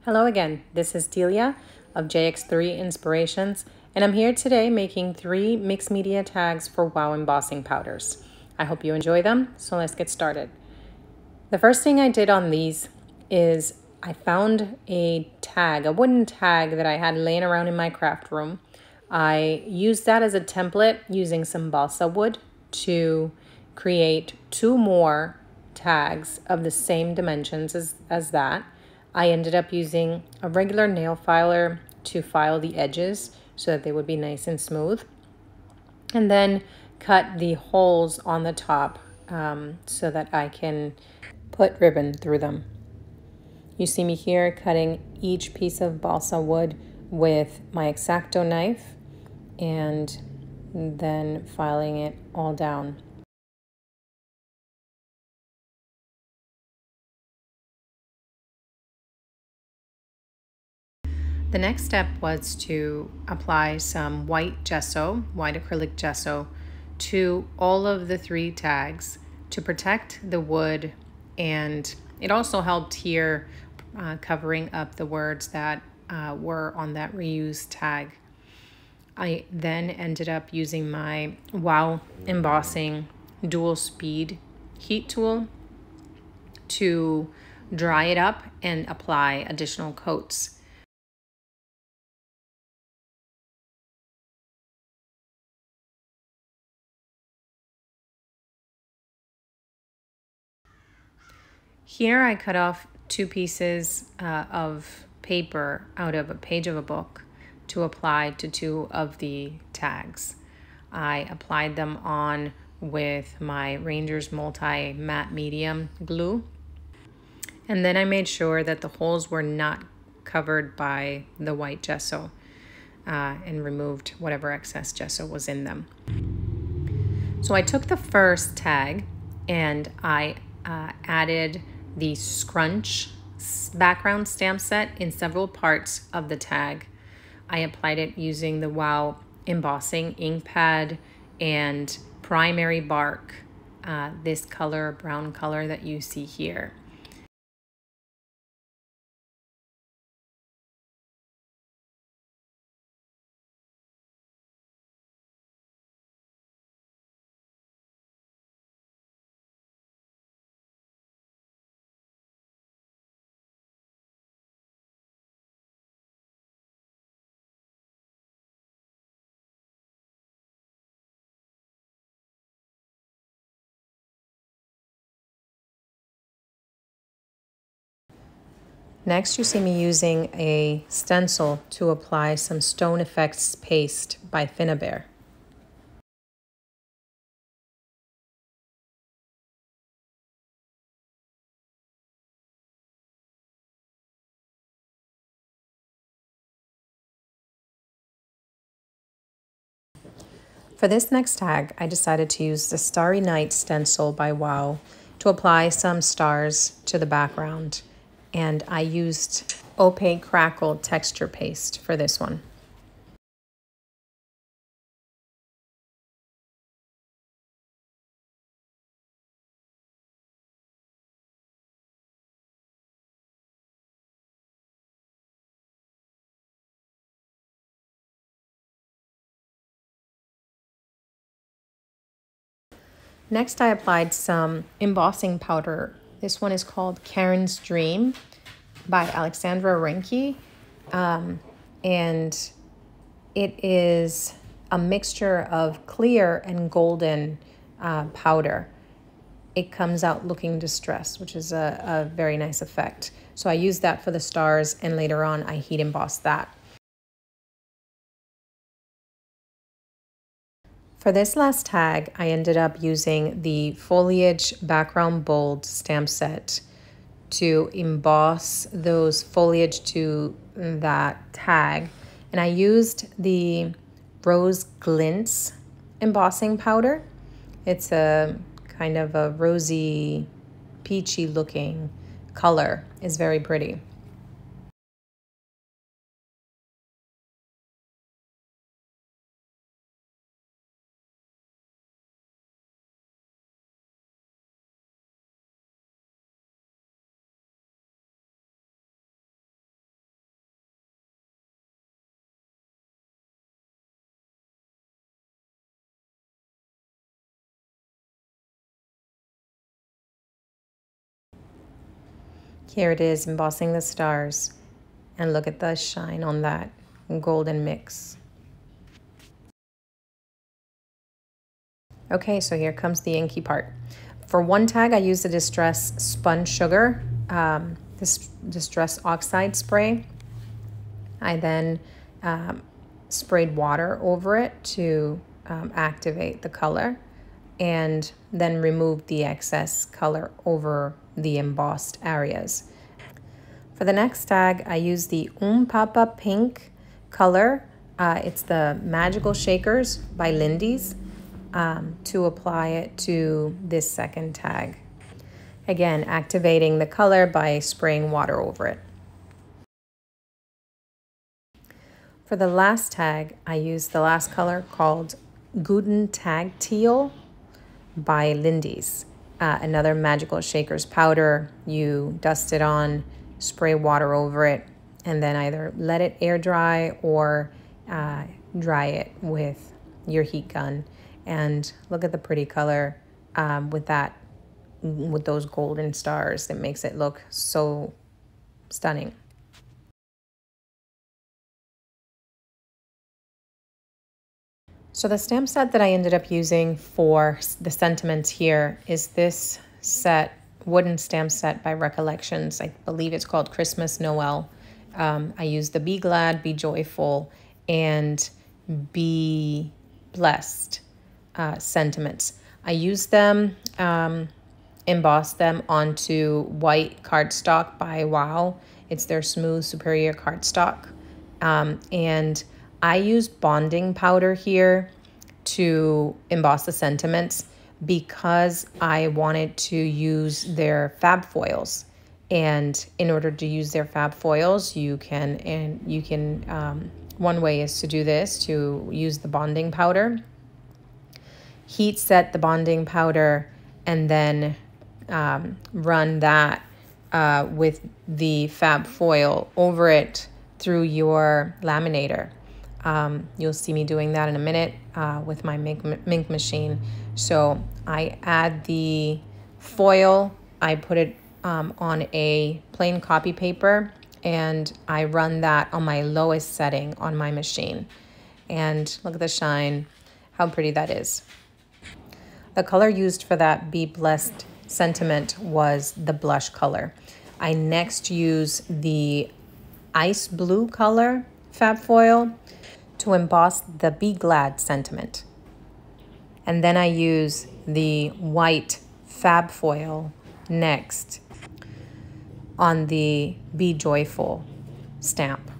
Hello again, this is Dilia of JX3 Inspirations, and I'm here today making 3 mixed media tags for WOW embossing powders. I hope you enjoy them, so let's get started. The first thing I did on these is I found a wooden tag that I had laying around in my craft room. I used that as a template using some balsa wood to create 2 more tags of the same dimensions as that. I ended up using a regular nail filer to file the edges so that they would be nice and smooth. And then cut the holes on the top so that I can put ribbon through them. You see me here cutting each piece of balsa wood with my X-Acto knife and then filing it all down. The next step was to apply some white acrylic gesso, to all of the 3 tags to protect the wood, and it also helped here covering up the words that were on that reused tag. I then ended up using my WOW Embossing dual speed heat tool to dry it up and apply additional coats. Here I cut off 2 pieces of paper out of a page of a book to apply to 2 of the tags. I applied them on with my Ranger's Multi Matte Medium glue, and then I made sure that the holes were not covered by the white gesso and removed whatever excess gesso was in them. So I took the first tag and I added the scrunch background stamp set in several parts of the tag. I applied it using the WOW embossing ink pad and primary bark, this color, brown color that you see here. Next, you see me using a stencil to apply some Stone Effects paste by Finnabair. For this next tag, I decided to use the Starry Night stencil by WOW to apply some stars to the background, and I used opaque crackle texture paste for this one. Next, I applied some embossing powder. This one is called Karen's Dream by Alexandra Renke, and it is a mixture of clear and golden powder. It comes out looking distressed, which is a very nice effect. So I used that for the stars, and later on I heat embossed that. For this last tag, I ended up using the Foliage Background Bold stamp set to emboss those foliage to that tag. And I used the Rose Glints embossing powder. It's a kind of a rosy, peachy looking color. It's very pretty. Here it is, embossing the stars. And look at the shine on that golden mix. Okay, so here comes the inky part. For one tag, I used the Distress Sponge Sugar, this Distress Oxide spray. I then sprayed water over it to activate the color, and then removed the excess color over the embossed areas. For the next tag, I used the Papa Pink color. It's the Magical Shakers by Lindy's. To apply it to this second tag. Again, activating the color by spraying water over it. For the last tag, I used the last color called Guten Tag Teal by Lindy's. Another Magical Shakers powder. You dust it on, spray water over it, and then either let it air dry or dry it with your heat gun. And look at the pretty color with those golden stars. It makes it look so stunning. So the stamp set that I ended up using for the sentiments here is this set, wooden stamp set by Recollections. I believe it's called Christmas Noel. I used the Be Glad, Be Joyful, and Be Blessed sentiments. I used them, embossed them onto white cardstock by Wow. It's their Smooth Superior cardstock. And I used bonding powder here to emboss the sentiments because I wanted to use their fab foils. And in order to use their fab foils, one way is to do this, to use the bonding powder. Heat set the bonding powder and then run that with the fab foil over it through your laminator. You'll see me doing that in a minute with my mink machine. So I add the foil, I put it on a plain copy paper, and I run that on my lowest setting on my machine. And look at the shine, how pretty that is. The color used for that Be Blessed sentiment was the blush color. I next use the ice blue color fab foil to emboss the Be Glad sentiment. And then I use the white fab foil next on the Be Joyful stamp.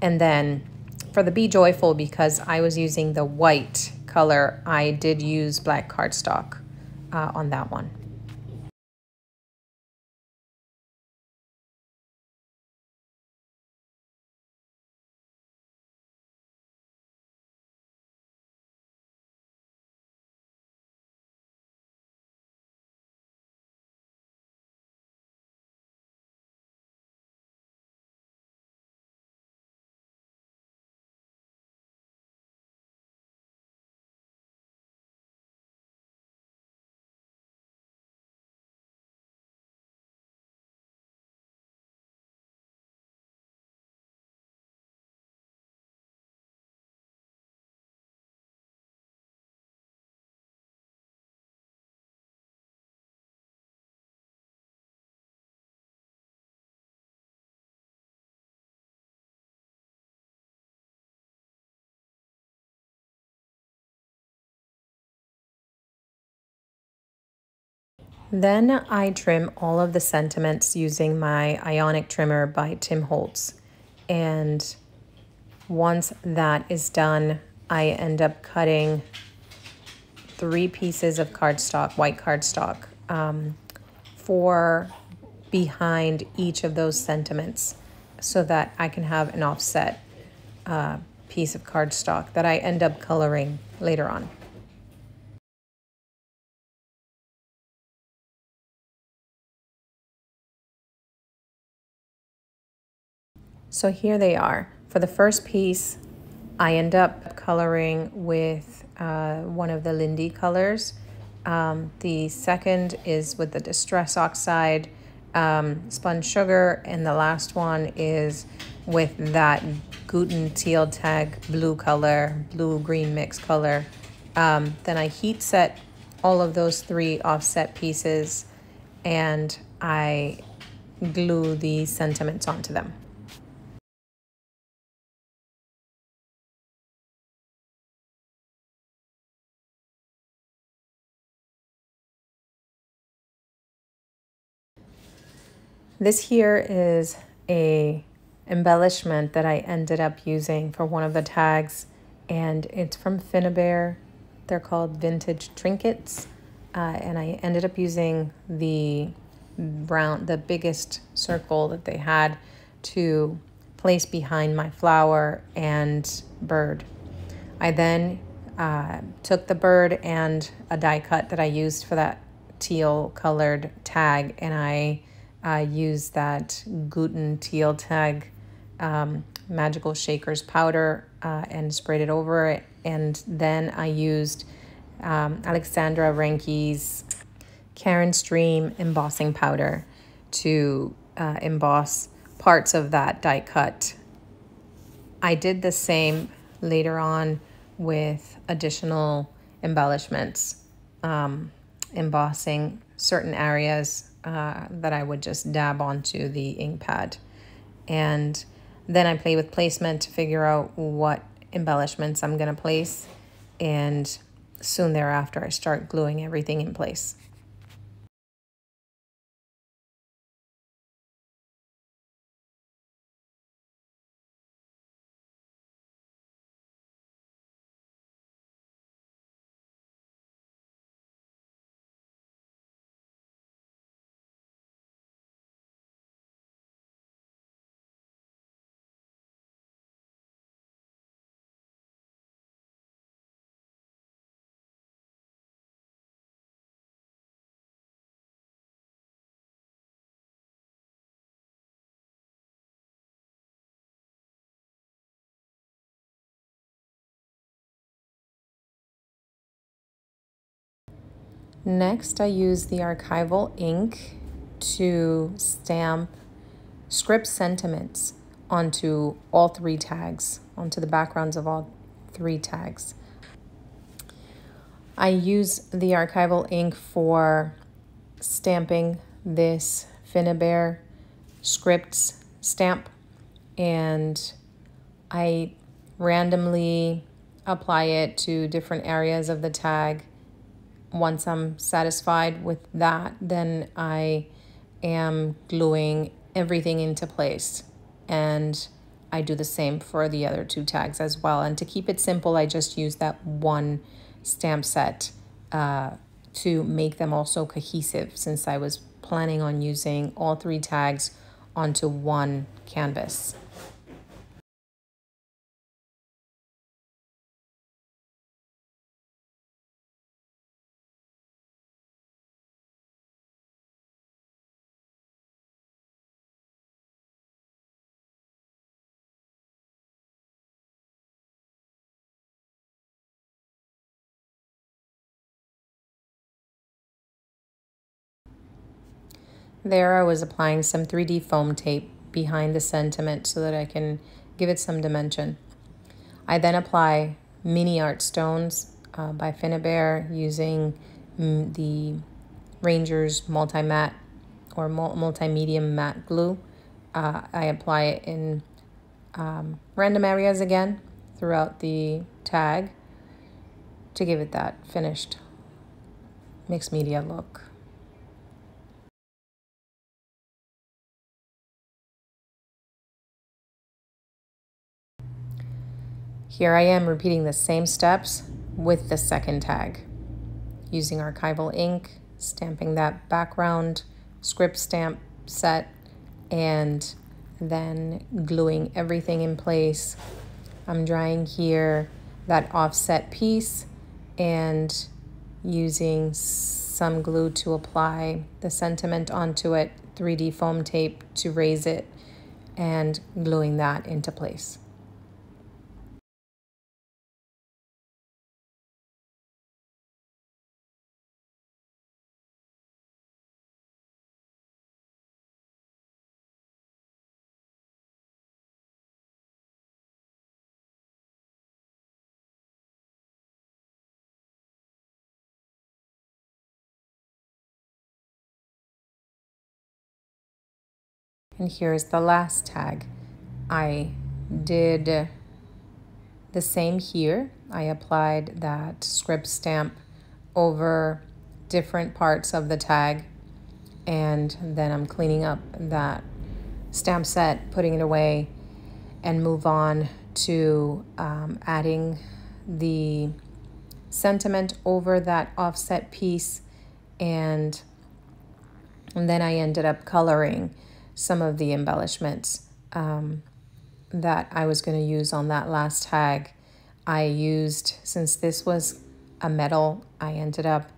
And then for the Be Joyful, because I was using the white color, I did use black cardstock on that one. Then I trim all of the sentiments using my Ionic trimmer by Tim Holtz. And once that is done, I end up cutting 3 pieces of cardstock, white cardstock, for behind each of those sentiments so that I can have an offset piece of cardstock that I end up coloring later on. So here they are. For the first piece, I end up coloring with one of the Lindy colors. The second is with the Distress Oxide, spun sugar, and the last one is with that gluten teal tag blue color, blue green mix color. Then I heat set all of those three offset pieces, and I glue the sentiments onto them. This here is a embellishment that I ended up using for one of the tags, and it's from Finnabair. They're called Vintage Trinkets, and I ended up using the biggest circle that they had to place behind my flower and bird. I then took the bird and a die cut that I used for that teal colored tag, and I used that gluten teal tag magical shakers powder and sprayed it over it. And then I used Alexandra Renke's Karen Stream embossing powder to emboss parts of that die cut. I did the same later on with additional embellishments, embossing certain areas that I would just dab onto the ink pad. And then I play with placement to figure out what embellishments I'm going to place. And soon thereafter, I start gluing everything in place. Next, I use the archival ink to stamp script sentiments onto all three tags, onto the backgrounds of all three tags. I use the archival ink for stamping this Finnabair scripts stamp, and I randomly apply it to different areas of the tag. Once I'm satisfied with that, then I am gluing everything into place, and I do the same for the other two tags as well. And to keep it simple, I just use that one stamp set to make them also cohesive, since I was planning on using all three tags onto one canvas. There I was applying some 3D foam tape behind the sentiment so that I can give it some dimension. I then apply mini art stones by Finnabair using the Ranger's multi-matte or multi-medium matte glue. I apply it in random areas again throughout the tag to give it that finished mixed media look. Here I am repeating the same steps with the second tag, using archival ink, stamping that background script stamp set, and then gluing everything in place. I'm drying here that offset piece and using some glue to apply the sentiment onto it, 3D foam tape to raise it, and gluing that into place. And here's the last tag. I did the same here. I applied that script stamp over different parts of the tag, and then I'm cleaning up that stamp set, putting it away, and move on to adding the sentiment over that offset piece, and then I ended up coloring some of the embellishments that I was going to use on that last tag. I used, since this was a metal, I ended up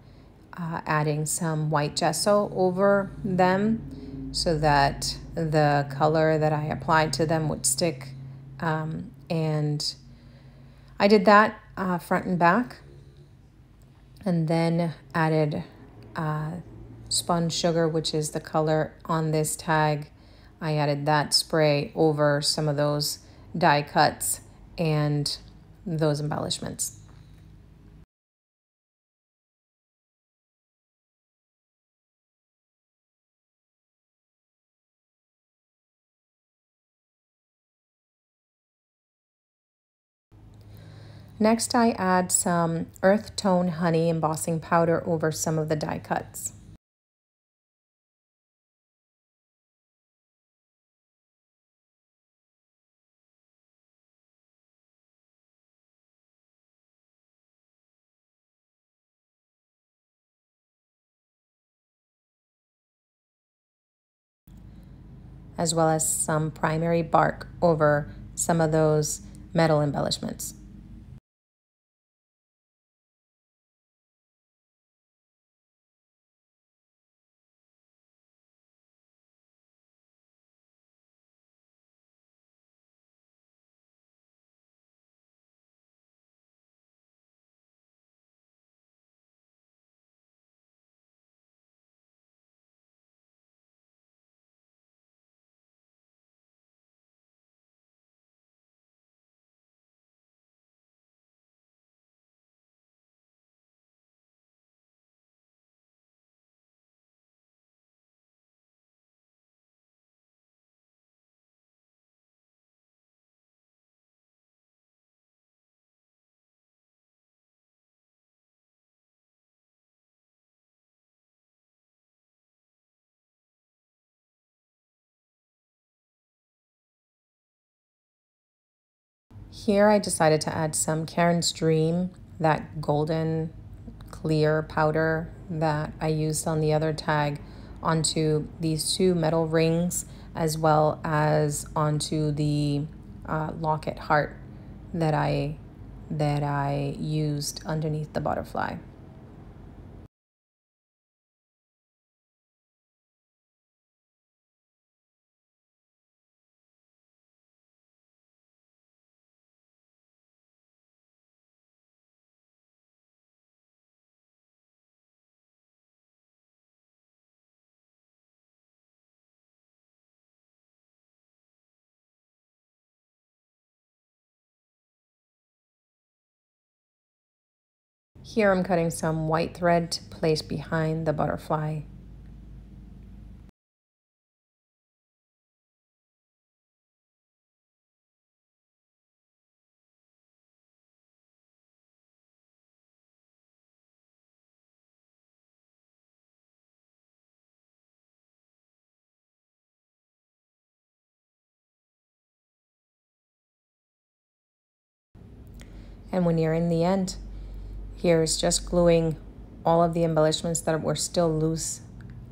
adding some white gesso over them so that the color that I applied to them would stick. And I did that front and back, and then added spun sugar, which is the color on this tag. I added that spray over some of those die cuts and those embellishments. Next, I add some earth tone honey embossing powder over some of the die cuts. As well as some primary bark over some of those metal embellishments. Here I decided to add some Karen's Dream, that golden clear powder that I used on the other tag, onto these two metal rings, as well as onto the locket heart that I used underneath the butterfly. Here I'm cutting some white thread to place behind the butterfly. And when you're in the end, here is just gluing all of the embellishments that were still loose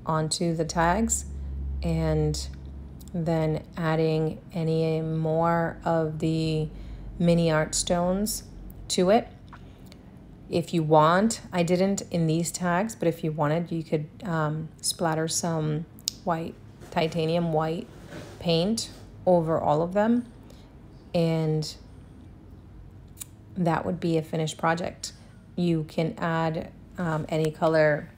onto the tags, and then adding any more of the mini art stones to it. If you want, I didn't in these tags, but if you wanted, you could splatter some white, titanium white paint over all of them, and that would be a finished project. You can add any color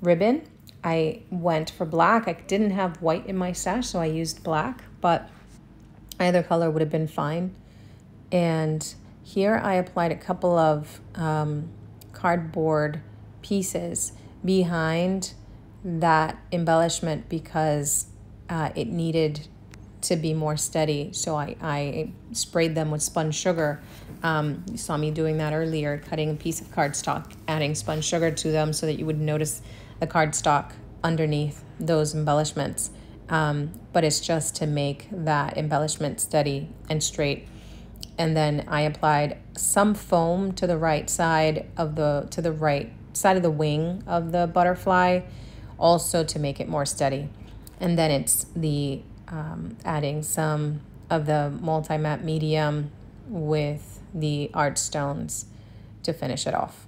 ribbon. I went for black. I didn't have white in my stash, so I used black, but either color would have been fine. And here I applied a couple of cardboard pieces behind that embellishment because it needed to be more steady. So I sprayed them with spun sugar. You saw me doing that earlier, cutting a piece of cardstock, adding spun sugar to them so that you would notice the cardstock underneath those embellishments. But it's just to make that embellishment steady and straight. And then I applied some foam to the right side of the wing of the butterfly, also to make it more steady. And then it's the adding some of the multi-matte medium with the art stones to finish it off.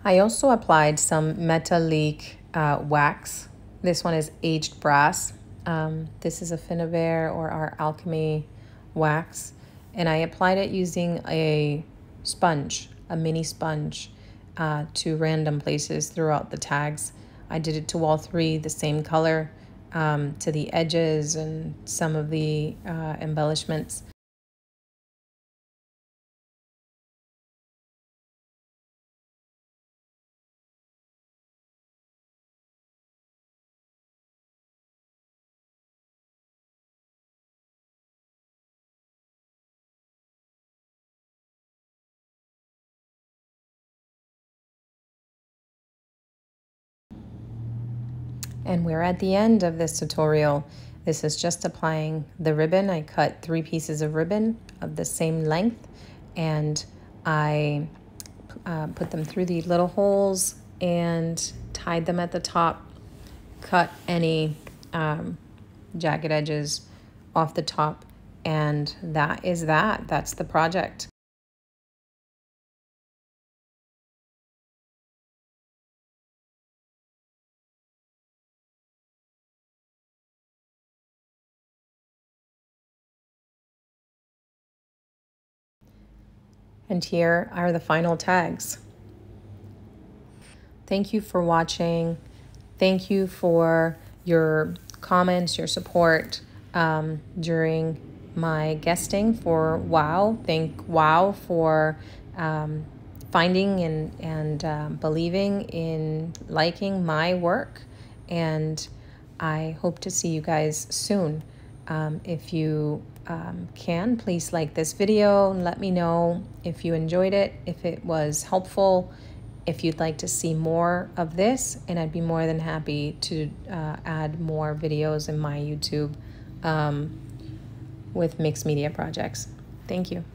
I also applied some metallic wax. This one is aged brass. This is a Finnabair or our Alchemy wax. And I applied it using a sponge, a mini sponge, to random places throughout the tags. I did it to all three, the same color, to the edges and some of the embellishments. And we're at the end of this tutorial. This is just applying the ribbon. I cut 3 pieces of ribbon of the same length, and I put them through the little holes and tied them at the top, cut any jagged edges off the top, and that's the project. And here are the final tags. Thank you for watching. Thank you for your comments, your support during my guesting for WOW. Thank WOW for finding and believing in liking my work. And I hope to see you guys soon. If you can, please like this video and let me know if you enjoyed it, if it was helpful, if you'd like to see more of this, and I'd be more than happy to add more videos in my YouTube with mixed media projects. Thank you.